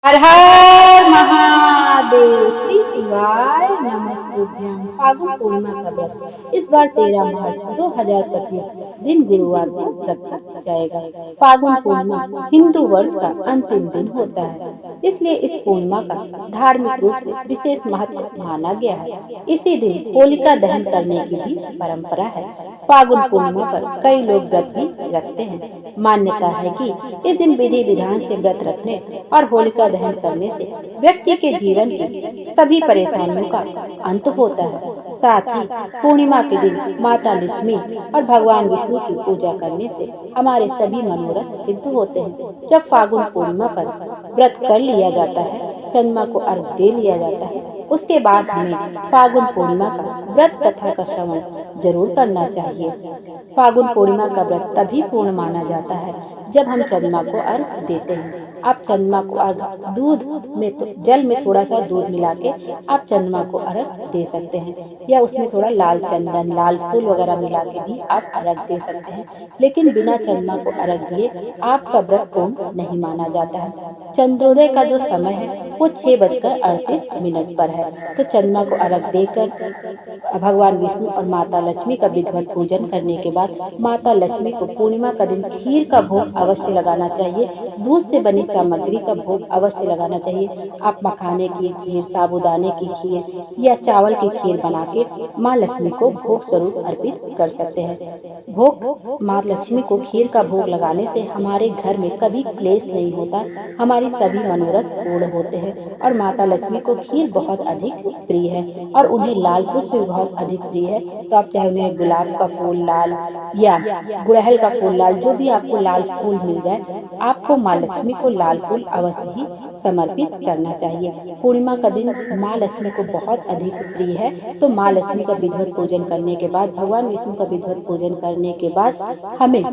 हर हर महादेव। श्री शिवाय नमस्तुभ्यं। फागुन पूर्णिमा का व्रत इस बार 13 मार्च 2025 दिन गुरुवार को रखा जाएगा। फागुन पूर्णिमा हिंदू वर्ष का अंतिम दिन होता है, इसलिए इस पूर्णिमा का धार्मिक रूप से विशेष महत्व माना गया है। इसी दिन होलिका दहन करने की भी परंपरा है। फागुन पूर्णिमा पर कई लोग व्रत भी रखते हैं। मान्यता है कि इस दिन विधि विधान से व्रत रखने और होलिका दहन करने से व्यक्ति के जीवन की सभी परेशानियों का अंत होता है। साथ ही पूर्णिमा के दिन माता लक्ष्मी और भगवान विष्णु की पूजा करने से हमारे सभी मनोरथ सिद्ध होते हैं। जब फागुन पूर्णिमा पर व्रत कर लिया जाता है, चंद्रमा को अर्घ दे लिया जाता है, उसके बाद हमें फागुन पूर्णिमा का व्रत कथा का श्रवण जरूर करना चाहिए। फागुन पूर्णिमा का व्रत तभी पूर्ण माना जाता है जब हम चंद्रमा को अर्घ देते हैं। आप चंद्रमा को अर्घ दूध में जल में थोड़ा सा दूध मिला के आप चंद्रमा को अर्घ दे सकते हैं, या उसमें थोड़ा लाल चंदन लाल फूल वगैरह मिला के भी आप अर्घ दे सकते हैं। लेकिन बिना चंद्रमा को अर्घ दिए आपका व्रत पूर्ण नहीं माना जाता है। चंद्रोदय का जो समय है वो 6:38 पर है। तो चंद्रमा को अर्घ देकर भगवान विष्णु और माता लक्ष्मी का विधिवत पूजन करने के बाद माता लक्ष्मी को पूर्णिमा का दिन खीर का भोग अवश्य लगाना चाहिए। दूध से बनी सामग्री का भोग अवश्य लगाना चाहिए। आप मखाने की खीर, साबूदाने की खीर या चावल की खीर बना के माँ लक्ष्मी को भोग स्वरूप अर्पित कर सकते हैं। भोग माँ लक्ष्मी को खीर का भोग लगाने से हमारे घर में कभी क्लेश नहीं होता, हमारी सभी मनोरथ पूर्ण होते हैं। और माता लक्ष्मी को खीर बहुत अधिक प्रिय है और उन्हें लाल पुष्प भी बहुत अधिक प्रिय है। तो आप चाहे उन्हें गुलाब का फूल लाल या गुड़हल का फूल लाल, जो भी आपको लाल फूल मिल जाए, आपको माँ लक्ष्मी को लाल फूल अवश्य ही समर्पित करना चाहिए। पूर्णिमा का दिन माँ लक्ष्मी को बहुत अधिक प्रिय है। तो माँ लक्ष्मी का विधिवत पूजन करने के बाद, भगवान विष्णु का विधिवत पूजन करने के बाद हमें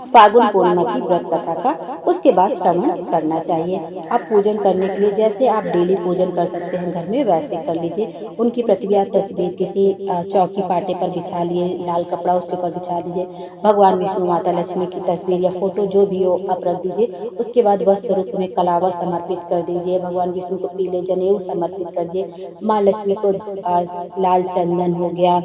फागुन पूर्णिमा की व्रत कथा का उसके बाद श्रवण करना चाहिए। आप पूजन करने के लिए जैसे आप डेली पूजन कर सकते हैं घर में, वैसे कर लीजिए। उनकी प्रतिमा तस्वीर किसी चौकी पाटे पर बिछा लिए, लाल कपड़ा उसके ऊपर बिछा दीजिए। भगवान विष्णु माता लक्ष्मी की तस्वीर या फोटो जो भी हो आप रख दीजिए। उसके बाद वस्त्र रूप में कलावा समर्पित कर दीजिए। भगवान विष्णु को पीले जनेऊ समर्पित कर दिए। माँ लक्ष्मी को लाल चंदन हो गया,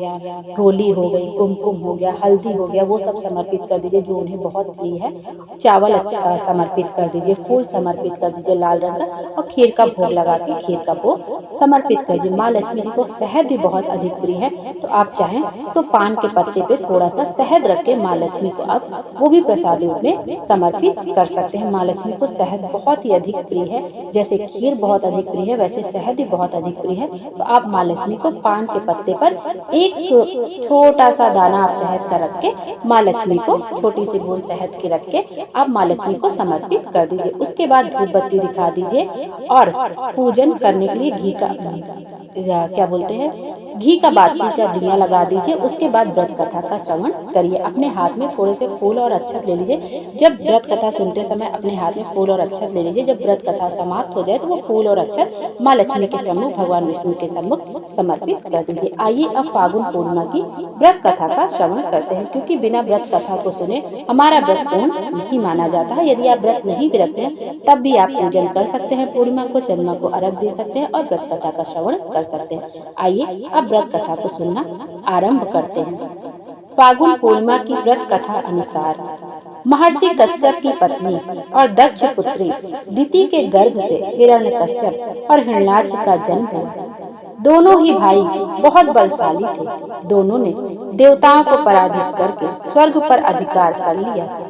रोली हो गई, कुमकुम हो गया, हल्दी हो गया, वो सब समर्पित कर दीजिए जो उन्हें बहुत प्रिय है। चावल समर्पित कर दीजिए, फूल समर्पित कर दीजिए लाल रंग का, और खीर का भोग लगा के खीर का भोग समर्पित कर दीजिए। माँ लक्ष्मी जी को शहद भी बहुत अधिक प्रिय है। तो आप चाहें तो पान के पत्ते पे थोड़ा सा शहद रख के माँ लक्ष्मी को आप वो भी प्रसाद रूप में समर्पित कर सकते हैं। माँ लक्ष्मी को शहद बहुत ही अधिक प्रिय है। जैसे खीर बहुत अधिक प्रिय है, वैसे शहद भी बहुत अधिक प्रिय है। तो आप माँ लक्ष्मी को पान के पत्ते पर एक छोटा सा दाना आप शहद का रख के माँ लक्ष्मी को छोटी सी बूंद शहद की रख के आप माँ लक्ष्मी को समर्पित कर दीजिए। उसके बाद धूप बत्ती दिखा दीजिए और पूजन करने के लिए घी का क्या बोलते हैं, घी का बाती का दिया लगा दीजिए। उसके बाद व्रत कथा का श्रवण करिए। अपने हाथ में थोड़े से फूल और अक्षत ले लीजिए। जब व्रत कथा सुनते समय अपने हाथ में फूल और अक्षत ले लीजिए। जब व्रत कथा समाप्त हो जाए तो वो फूल और अक्षत माँ लक्ष्मी के सम्मुख, भगवान विष्णु के सम्मुख समर्पित कर दीजिए। आइए अब फागुन पूर्णिमा की व्रत कथा का श्रवण करते हैं, क्योंकि बिना व्रत कथा को सुने हमारा व्रत पूर्ण नहीं माना जाता है। यदि आप व्रत नहीं भी रखते हैं तब भी आप पूजन कर सकते हैं, पूर्णिमा को चंद्रमा को अर्घ दे सकते हैं और व्रत कथा का श्रवण कर सकते हैं। आइए अब व्रत कथा को सुनना आरंभ करते हैं। फागुन पूर्णिमा की व्रत कथा अनुसार महर्षि कश्यप की पत्नी और दक्ष पुत्री दिति के गर्भ से हिरण्यकश्यप और हिरण्याक्ष का जन्म हुआ। दोनों ही भाई बहुत बलशाली थे। दोनों ने देवताओं को पराजित करके स्वर्ग पर अधिकार कर लिया था।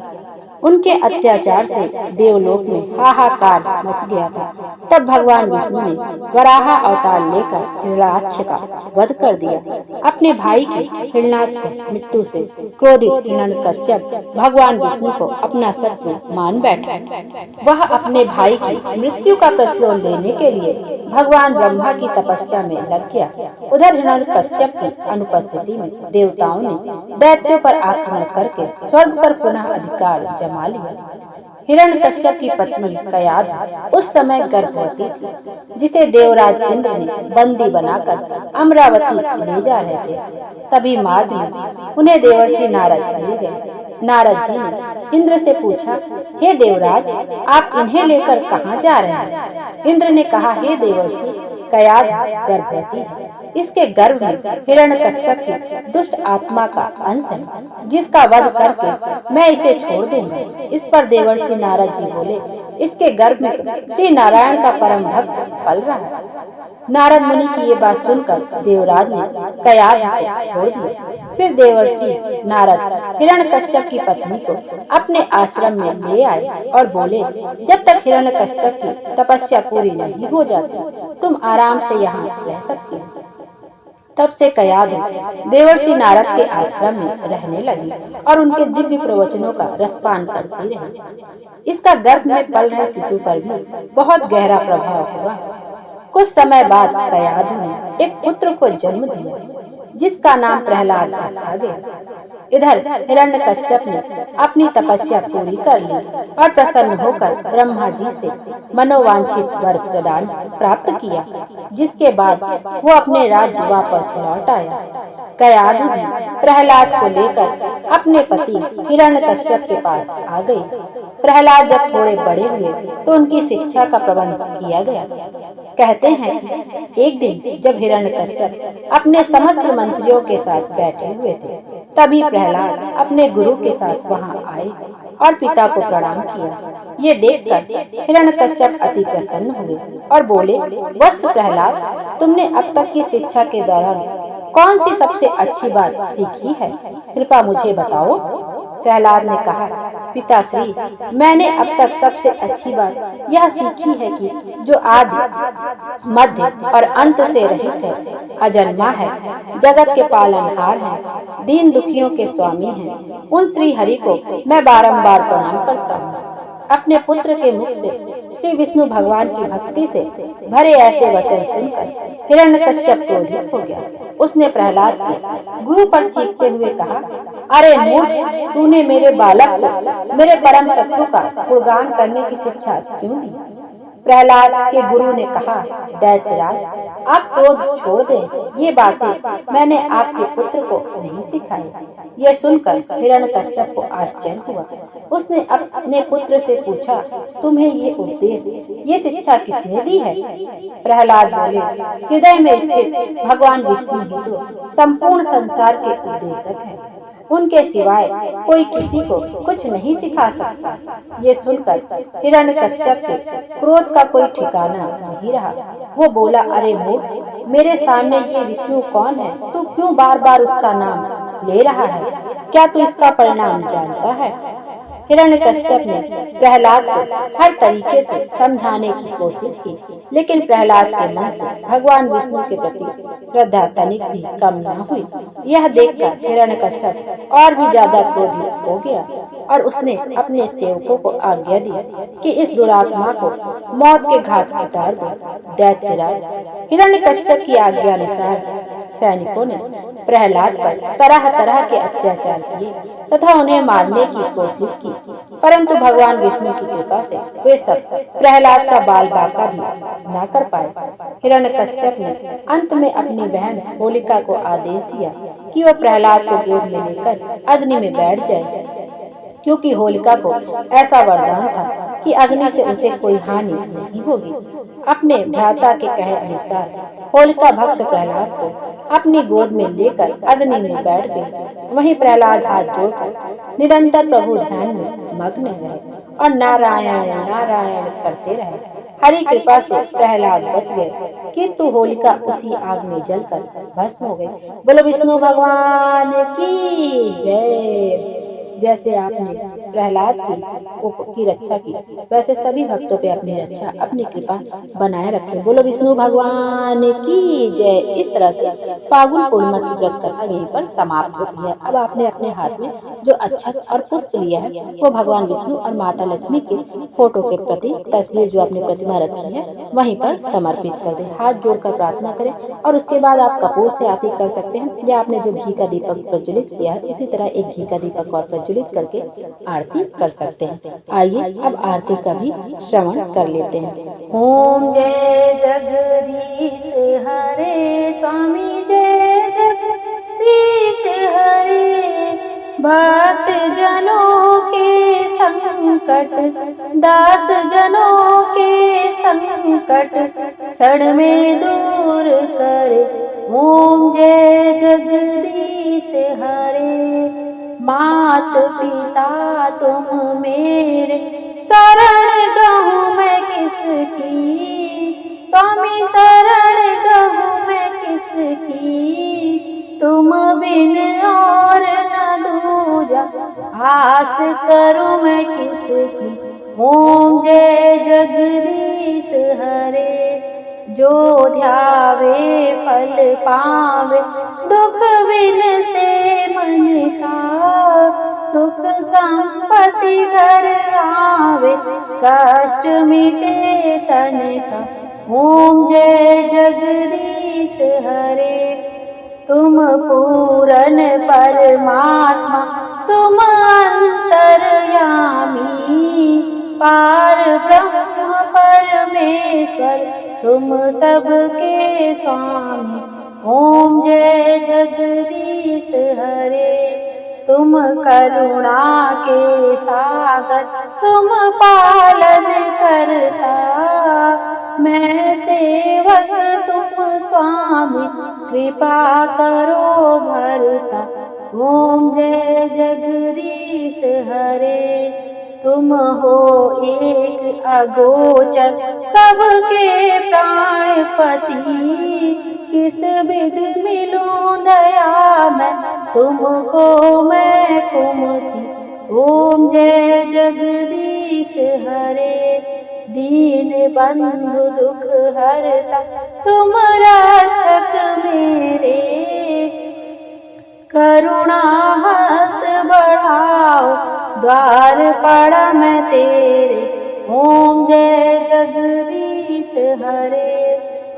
उनके अत्याचार से देवलोक में हाहाकार मच गया था। तब भगवान विष्णु ने वराह अवतार लेकर हिरण्याक्ष का वध कर दिया। अपने भाई की हिरण्याक्ष मृत्यु से क्रोधित हिरण्यकश्यप भगवान विष्णु को अपना शत्रु मान बैठा। वह अपने भाई की मृत्यु का प्रतिशोध लेने के लिए भगवान ब्रह्मा की तपस्या में लग गया। उधर हिरण्यकश्यप की अनुपस्थिति में देवताओं ने दैत्यों पर आक्रमण करके स्वर्ग पर पुनः अधिकार जमा लिया। हिरण्यकश्यप की पत्नी कयाधु उस समय गर्भवती थी, जिसे देवराज इंद्र ने बंदी बनाकर अमरावती ले जा रहे थे। तभी मार्ग में उन्हें देवर्षि नारद मिल गए। नारद जी ने इंद्र से पूछा, हे देवराज, आप इन्हें लेकर कहाँ जा रहे हैं? इंद्र ने कहा, हे देवर्षि, कयाध गर्भवती है। इसके गर्भ में हिरण्यकश्यप की दुष्ट आत्मा का अंश है, जिसका वध करके मैं इसे छोड़ दूंगा। इस पर देवर्षि नारद जी बोले, इसके गर्भ में श्री नारायण का परम भक्त पल रहा है। नारद मुनि की ये बात सुनकर देवराज ने कयाध को छोड़ दिया। फिर देवर्षि नारद हिरण्यकश्यप की पत्नी को अपने आश्रम में ले आए और बोले, जब तक हिरण्यकश्यप की तपस्या पूरी नहीं हो जाती, तुम आराम से यहाँ रह सकती हो। तब से कयाध देवर्षि नारद के आश्रम में रहने लगी और उनके दिव्य प्रवचनों का रसपान करती रही। इसका गर्भ में पल रहे शिशु पर भी बहुत गहरा प्रभाव हुआ। कुछ समय बाद कयाध ने एक पुत्र को जन्म दिया, जिसका नाम प्रहलाद रखा गया। इधर हिरण्यकश्यप ने अपनी तपस्या पूरी कर ली और प्रसन्न होकर ब्रह्मा जी से मनोवांछित वर प्रदान प्राप्त किया, जिसके बाद वो अपने राज्य वापस लौट आया। कयाध भी प्रहलाद को लेकर अपने पति हिरण्यकश्यप के पास आ गई। प्रहलाद जब थोड़े बड़े हुए तो उनकी शिक्षा का प्रबंध किया गया। कहते हैं कि एक दिन जब हिरण्यकश्यप अपने समस्त मंत्रियों के साथ बैठे हुए थे, तभी प्रहलाद अपने गुरु के साथ वहां आए और पिता को प्रणाम किया। ये देखकर हिरण्यकश्यप अति प्रसन्न हुए और बोले, वत्स प्रहलाद, तुमने अब तक की शिक्षा के दौरान कौन सी सबसे अच्छी बात सीखी है? कृपा मुझे बताओ। प्रहलाद ने कहा, पिताश्री, मैंने अब तक सबसे अच्छी बात यह सीखी है कि जो आदि मध्य और अंत से रहित है, अजन्मा है, जगत के पालनहार है, दीन दुखियों के स्वामी हैं, उन श्री हरि को मैं बारंबार प्रणाम करता हूँ। अपने पुत्र के मुख से श्री विष्णु भगवान की भक्ति से भरे ऐसे वचन सुनकर हिरण्यकश्यप क्रोधित हो गया। उसने प्रहलाद के गुरु पर चीखते हुए कहा, अरे मूर्ख, तूने मेरे बालक को मेरे परम शत्रु का गुणगान करने की शिक्षा क्यों दी? प्रहलाद के गुरु ने कहा, दैत्यराज, आप क्रोध छोड़ दें, ये बातें मैंने आपके पुत्र को नहीं सिखाई। यह सुनकर हिरण्यकश्यप को आश्चर्य हुआ। उसने अपने पुत्र से पूछा, तुम्हें ये उपदेश, ये शिक्षा किसने दी है? प्रहलाद बोले, हृदय में स्थित भगवान विष्णु ही तो संपूर्ण संसार के उपदेशक हैं। उनके सिवाय कोई किसी को कुछ नहीं सिखा सकता। ये सुनकर हिरण्यकश्यप के क्रोध का कोई ठिकाना नहीं रहा। वो बोला, अरे मूर्ख, मेरे सामने ये विष्णु कौन है? तू क्यों बार बार उसका नाम ले रहा है? क्या तू इसका परिणाम जानता है? हिरण्यकश्यप ने प्रहलाद को हर तरीके से समझाने की कोशिश की, लेकिन प्रहलाद के मन से भगवान विष्णु के प्रति श्रद्धा तनिक भी कम न हुई। यह देखकर हिरण्यकश्यप और भी ज्यादा क्रोधित हो गया और उसने अपने सेवकों को आज्ञा दी कि इस दुरात्मा को मौत के घाट उतार दो। दैत्यराज हिरण्यकश्यप की आज्ञा अनुसार सैनिकों ने प्रहलाद पर तरह तरह के अत्याचार किए तथा उन्हें मारने की कोशिश की, परंतु भगवान विष्णु की कृपा से वे सब प्रहलाद का बाल बांका भी न कर पाए। हिरण्यकश्यप ने अंत में अपनी बहन होलिका को आदेश दिया कि वह प्रहलाद को गोद में लेकर अग्नि में बैठ जाए, क्योंकि होलिका को ऐसा वरदान था कि अग्नि से उसे कोई हानि नहीं होगी। अपने भ्राता के कहे अनुसार होलिका भक्त प्रहलाद को अपनी गोद में लेकर अग्नि में बैठ गई। वहीं प्रहलाद हाथ जोड़कर निरंतर प्रभु ध्यान में मग्न रहे और नारायण नारायण करते रहे। हरि कृपा से प्रहलाद बच गए, किंतु होलिका उसी आग में जलकर भस्म हो गई। बोलो विष्णु भगवान की जय। जैसे आपने प्रहलाद की रक्षा की, वैसे सभी भक्तों पे अपनी रक्षा, अपनी कृपा बनाए रखें। बोलो विष्णु भगवान की जय। इस तरह से फागुन पूर्णिमा की व्रत कथा यहीं पर समाप्त होती है। अब आपने अपने हाथ में जो अक्षत और पुष्प लिया है, वो भगवान विष्णु और माता लक्ष्मी के फोटो के प्रति तस्वीर जो आपने प्रतिमा रखी है वहीं पर समर्पित कर दें। हाथ जोड़कर प्रार्थना करें और उसके बाद आप कपूर से आरती कर सकते हैं, या आपने जो घी का दीपक प्रज्वलित किया है उसी तरह एक घी का दीपक और प्रज्वलित करके आरती कर सकते हैं। आइए अब आरती का भी श्रवण कर लेते हैं। ओम जय जगदीश हरे स्वामी, जय जगदीश हरे, भक्त जनों संकट, दास जनों के संकट क्षण में दूर करे। ओम जय जगदीश हरे। मात पिता तुम मेरे, शरण कहूँ मैं किसकी, स्वामी शरण कहूँ मैं किसकी, तुम बिन और न दूजा, आस करूँ मैं किसकी। ओम जय जगदीश हरे। जो ध्यावे फल पावे, दुख बिन से मन का, सुख संपत्ति घर आवे, कष्ट मिटे तन का। ओम जय जगदीश हरे। तुम पूरन परमात्मा, तुम अंतर्यामी, पार ब्रह्म परमेश्वर, तुम सबके स्वामी। ओम जय जगदीश हरे। तुम करुणा के सागर, तुम पालन करता, मैं सेवक तुम स्वामी, कृपा करो भरता। ओम जय जगदीश हरे। तुम हो एक अगोचर, सबके प्राणपति, किस विध मिलूं दया मैं, तुमको मैं कुमति। ओम जय जगदीश हरे। दीन बंधु दुख हरता, तुम रक्षक मेरे, करुणा हस्त बढ़ाओ, द्वार पड़ा मैं तेरे। ओम जय जगदीश हरे।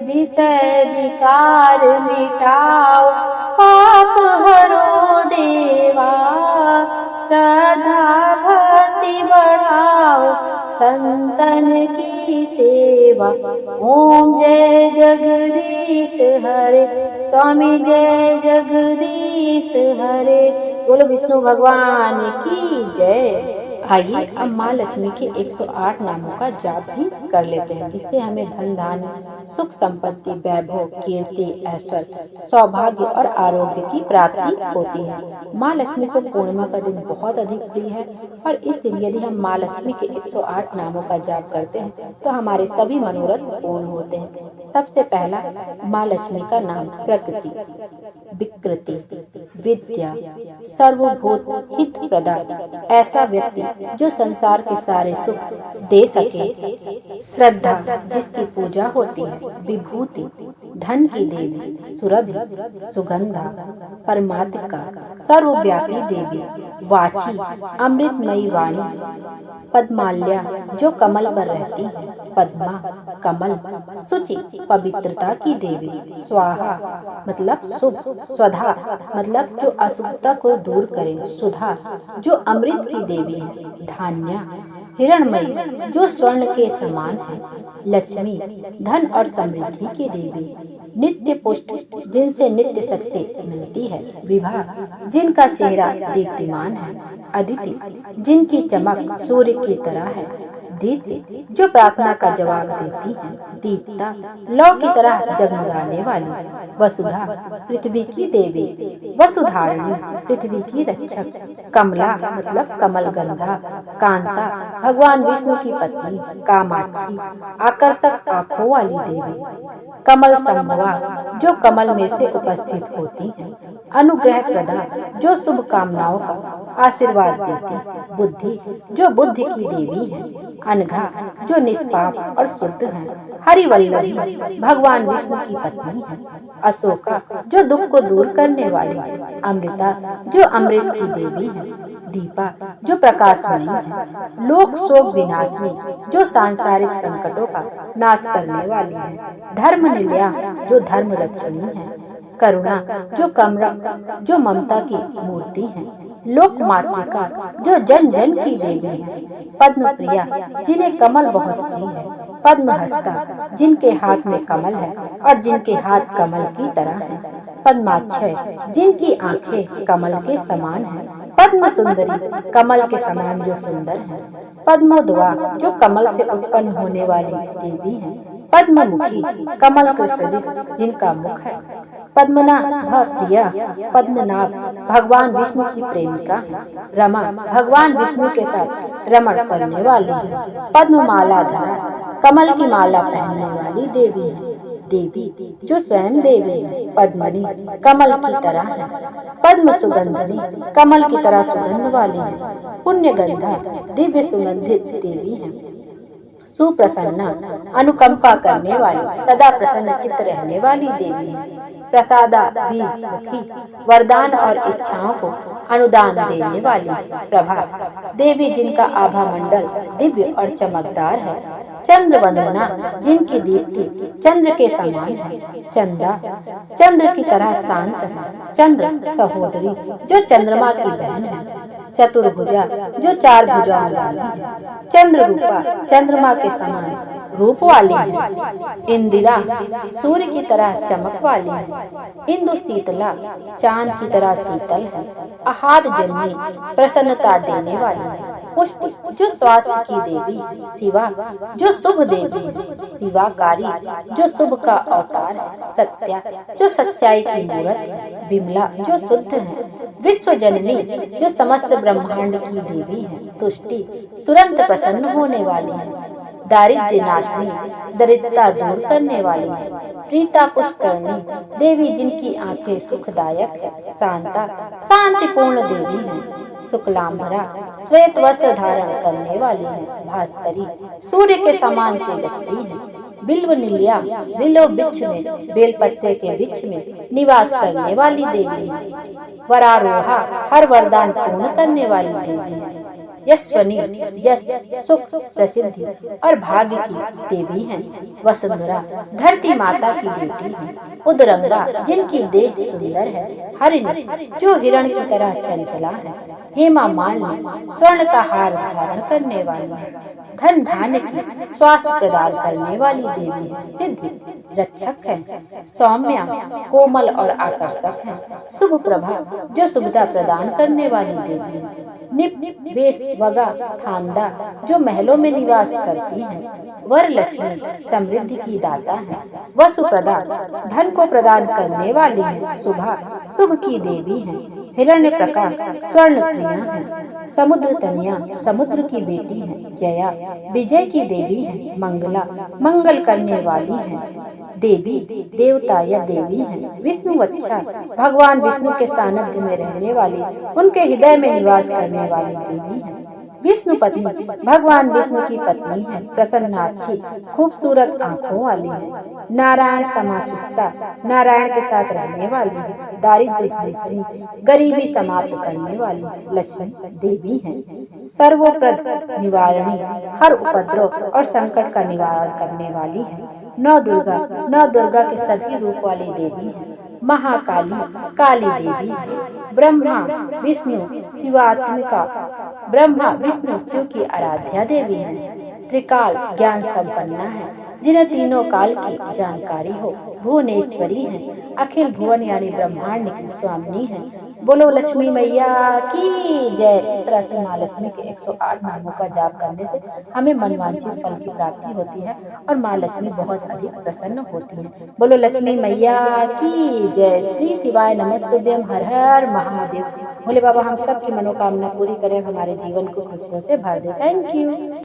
विषय विकार मिटाओ, पाप हरो देवा, श्रद्धा भक्ति बढ़ाओ, संतन की सेवा। ओम जय जगदीश हरे। स्वामी जय जगदीश हरे। बोलो विष्णु भगवान की जय। आइए अब माँ लक्ष्मी के 108 नामों का जाप भी कर लेते हैं, जिससे हमें धन धान्य, सुख संपत्ति, वैभव, कीर्ति, ऐश्वर्य, सौभाग्य और आरोग्य की प्राप्ति होती है। माँ लक्ष्मी को पूर्णिमा का दिन बहुत अधिक प्रिय है और इस दिन यदि हम माँ लक्ष्मी के 108 नामों का जाप करते हैं तो हमारे सभी मनोरथ पूर्ण होते हैं। सबसे पहला माँ लक्ष्मी का नाम प्रकृति, विकृति, विद्या, सर्वभूत हित प्रदाता, ऐसा व्यक्ति जो संसार के सारे सुख दे सके। श्रद्धा जिसकी पूजा होती है। विभूति धन की देवी, सुरभि सुगंधा, परमात्मिका, सर्वव्यापी देवी। वाची अमृतमयी वाणी। पद्माल्या जो कमल पर रहती है। पद्मा कमल। शुचि पवित्रता की देवी। स्वाहा मतलब शुभ। स्वधा मतलब जो अशुभता को दूर करे। सुधा जो अमृत की देवी है। धान्य हिरणमयी जो स्वर्ण के समान है। लक्ष्मी धन और समृद्धि की देवी। नित्य पुष्ट जिनसे नित्य शक्ति मिलती है। विभा जिनका चेहरा दीप्तिमान है। अदिति जिनकी चमक सूर्य की तरह है। दीप्ति जो प्रार्थना का जवाब देती है। दीप्ता लौ की तरह जगमगाने वाली। वसुधा पृथ्वी की देवी। वसुधारिणी पृथ्वी की रक्षक। कमला मतलब कमलगंधा। कांता भगवान विष्णु की पत्नी। कामाक्षी आकर्षक आंखों वाली देवी। कमल संभवा जो कमल में से उपस्थित होती है। अनुग्रह प्रदा जो शुभ कामनाओं का आशीर्वाद देती। बुद्धि जो बुद्धि की देवी है। अनघा जो निष्पाप और शुद्ध है। हरिवल्लभी भगवान विष्णु की पत्नी है। अशोका जो दुख को दूर करने वाली है। अमृता जो अमृत की देवी है। दीपा जो प्रकाशमयी है। लोक शोक विनाशनी जो सांसारिक संकटों का नाश करने वाली है। धर्म निलया जो धर्म रक्षणी है। करुणा जो ममता की मूर्ति है। लोक मातृका जो जन जन की देवी है। पद्म प्रिया जिन्हें कमल बहुत प्रिय है। पद्म हस्ता जिनके हाथ में कमल है और जिनके हाथ कमल की तरह है। पद्माक्षय जिनकी आंखें कमल के समान है। पद्म सुंदरी कमल के समान जो सुंदर है। पद्मोद्वा जो कमल से उत्पन्न होने वाली देवी है। पद्ममुखी कमल के सदृश जिनका मुख है। पद्मना प्रिया पद्मनाभ भगवान विष्णु की प्रेमिका है। रमा भगवान विष्णु के साथ रमण करने वाली है। पद्ममाला धरा कमल की माला पहनने वाली देवी है। देवी जो स्वयं देवी है। पद्मनी कमल की तरह है। पद्म सुगंधनी कमल की तरह सुगंध वाली है। पुण्य गंधा दिव्य सुगंधित देवी है। सुप्रसन्ना अनुकंपा करने वाली सदा प्रसन्न चित्त रहने वाली देवी है। प्रसादा भी मुखी वरदान और इच्छाओं को अनुदान देने वाली प्रभा देवी जिनका आभा मंडल दिव्य और चमकदार है। चंद्र वंदना जिनकी दीप्ति चंद्र के समान है। चंदा चंद्र की तरह शांत है। चंद्र सहोदरी जो चंद्रमा की बहन है। चतुर्भुजा जो चार भुजाओं वाली है। चंद्र रूपा चंद्रमा के समान रूप वाली है। इंदिरा सूर्य की तरह चमक वाली है। इंदु शीतला चांद की तरह शीतल है। आहाद जन्मी प्रसन्नता देने वाली है। पुष्प जो स्वास्थ्य की देवी। शिवा जो शुभ देवी है। शिवाकारी जो शुभ का अवतार है। सत्या जो सच्चाई की मूर्त है। विमला जो शुद्ध है। विश्व जननी जो समस्त ब्रह्मांड की देवी है। तुष्टि तुरंत प्रसन्न होने वाली है। दारिद्र्य नाशनी दरिद्रता दूर करने वाली है। प्रीता पुष्करणी देवी जिनकी आंखें सुखदायक है। शांता शांतिपूर्ण देवी है। शुक्लांबरा श्वेत वस्त्र धारण करने वाली है। भास्करी सूर्य के समान तेजस्वी है। बिल्व निलिया बिल्व वृक्ष में बेल पत्ते के वृक्ष में निवास करने वाली देवी है। वरारोहा हर वरदान पूर्ण करने वाली देवी है। यशस्वनी यश सुख प्रसिद्धि और भाग्य की देवी है। वसुंधरा धरती माता की बेटी है। उदरंगा जिनकी देह सुंदर है। हरिणी जो हिरण की तरह चंचला है। हेमा मालिनी स्वर्ण का हार धारण करने वाली है। धन धान्य की स्वास्थ्य प्रदान करने वाली देवी है। सिद्ध रक्षक है। सौम्या कोमल और आकर्षक है। शुभ प्रभा जो शुभता प्रदान करने वाली देवी है। निप वेश वगा थांदा जो महलों में निवास करती है। वर लक्ष्मी समृद्धि की दाता है। वसुप्रदा धन को प्रदान करने वाली है। शुभा शुभ की देवी है। हिरण्य प्रकार स्वर्ण प्रिया है। समुद्र तनिया समुद्र की बेटी है। जया विजय की देवी है। मंगला मंगल करने वाली है। देवी देवता या देवी है। विष्णुवच्छा भगवान विष्णु के सानिध्य में रहने वाली उनके हृदय में निवास करने वाली देवी है। विष्णु पत्नी भगवान विष्णु की पत्नी है। प्रसन्नाक्षी खूबसूरत आंखों वाली है। नारायण समासुष्टा नारायण के साथ रहने वाली है। दारिद्र्य नाशिनी गरीबी समाप्त करने वाली लक्ष्मी देवी है। सर्वोप्रद निवारणी हर उपद्रव और संकट का निवारण करने वाली है। नौ दुर्गा के सभी रूप वाली देवी है। महाकाली काली देवी है। ब्रह्मा विष्णु शिवात्मिका ब्रह्मा विष्णु शिव की आराध्या देवी है। त्रिकाल ज्ञान संपन्ना है। जिन्हें तीनों काल की जानकारी हो। भुवनेश्वरी है। अखिल भुवन यानी ब्रह्मांड की स्वामिनी है। बोलो लक्ष्मी मैया की जय। इस तरह से माँ लक्ष्मी के 108 नामों का जाप करने से हमें मनवांछित फल की प्राप्ति होती है और माँ लक्ष्मी बहुत अधिक प्रसन्न होती है। बोलो लक्ष्मी मैया की जय। श्री शिवाय नमस्तुभ्यम। हर हर महादेव। भोले बाबा हम सब की मनोकामना पूरी करें, हमारे जीवन को खुशियों से भर दे। Thank you.